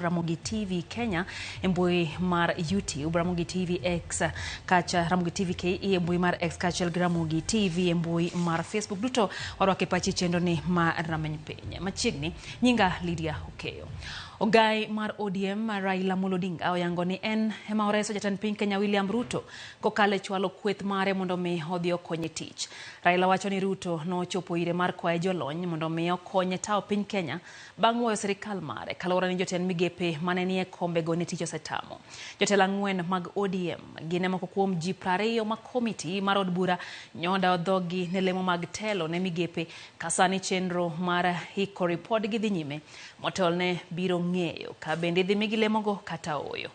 Ramogi TV Kenya embui mar YouTube, Ramogi TV X kacha Ramogi TV KE embui mar X kacha Ramogi TV embui mar Facebook duto warwake pachi chendo ni ma rameny piny. Machiegni nyinga Lydia Okeyo. Ogai mar ODM Raila Amolo Odinga oyango ni en ema oreso jatend piny Kenya William Ruto kokale chwalo kweth mare mondo mi odhi okonye tich. Raila wacho ni Ruto nochopo ire mar kwaye jolony mondo mi okonye tao piny Kenya bang' wuoyo sirikal mare kaluwore ni jotend migepe mane nie kombe go ne tich osetamo. Jotelo ang'wen mag ODM gin moko kuom ji 20 ma komiti mar od bura nyoda odhogi ne lemo mag telo ne migepe kasani chenro mar hiko ripod gi dhi nyime motolne biro ng'eyo ka bende dhi migi lemogo kata oyo.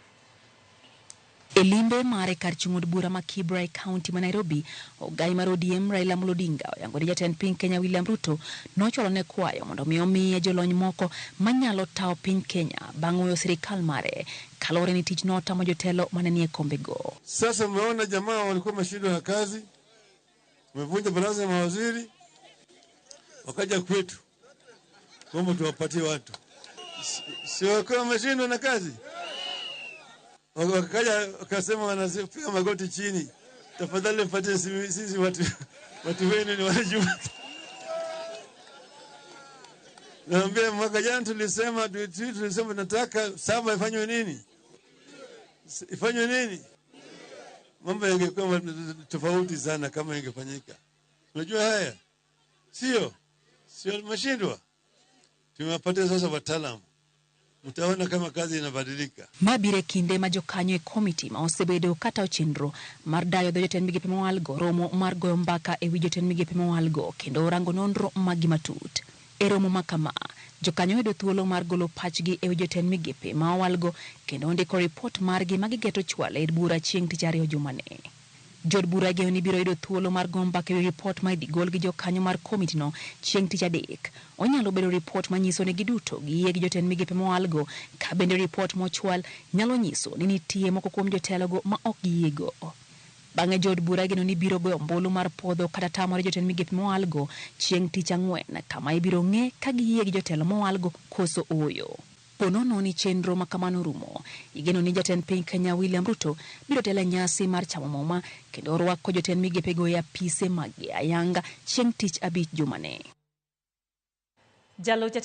Elimbe mare kar chung' od bura ma Kibra County ma Nairobi, ogai mar ODM Raila Amolo Odinga oyango ni jatend piny Kenya William Ruto nochwalo ne kwayo mondo mi omiye jolony moko manyalo tao piny Kenya bang' wuoyo sirikal mare kaluwore ni tich notamo jotelo mane nie kombe go. Sasa mmeona jamaa walikuwa mashindwa ya kazi, wamevunja baraza ya mawaziri, wakaja kwetu kwamba tuwapatie watu. Si walikuwa mashindwa na kazi? Wakaja wakasema wanapiga magoti chini, tafadhali mpatie sisi watu wenu ni wanajua. Naambia mwaka jana tulisema nataka saba ifanywe nini? Ifanywe nini? Mambo yangekuwa tofauti sana kama ingefanyika. Unajua haya? Sio mashindwa. Tumewapatia sasa wataalamu. Mtaona kama kazi inabadilika. Mabire kinde majokanyo e komiti ma osebedo kata ochenro mar dayo dho jotend migepe mawalgo romo mar goyo mbaka e wi jotend migepe mawalgo kendo rango nonro magi matut. E romo makama, jokanyo yudo thuolo mar golo pachgi e wi jotend migepe mawalgo kendo ndiko ripot margi magigeto chwalo e bura chieng' tich ariyo jumane. Jod bura geno ni biro yudo thuolo mar go mbaka e wi ripot ma idigol gi jokanyo mar komiti no chieng' tich adek. Onyalo bedo ripot manyiso ni giduto giyie gi jotend migepe mawalgo, ka bende ripot mochwal nyalo nyiso ni nitie moko kuom jotelogo ma ok giyiego. Bang'e jod bura geno ni biro goyo ombulu mar podho kata tamore jotend migepe mawalgo chieng' tich ang'wen, kama ibiro ng'e ka giyie gi jotelo mawalgo koso oyo. Ponono ni chenro makamano rumo, igeno ni jatend piny Kenya William Ruto biro telo nyasi mar chamo muma kendo orwako jotend migepe go e apise mag ayanga chieng' tich abich jumane.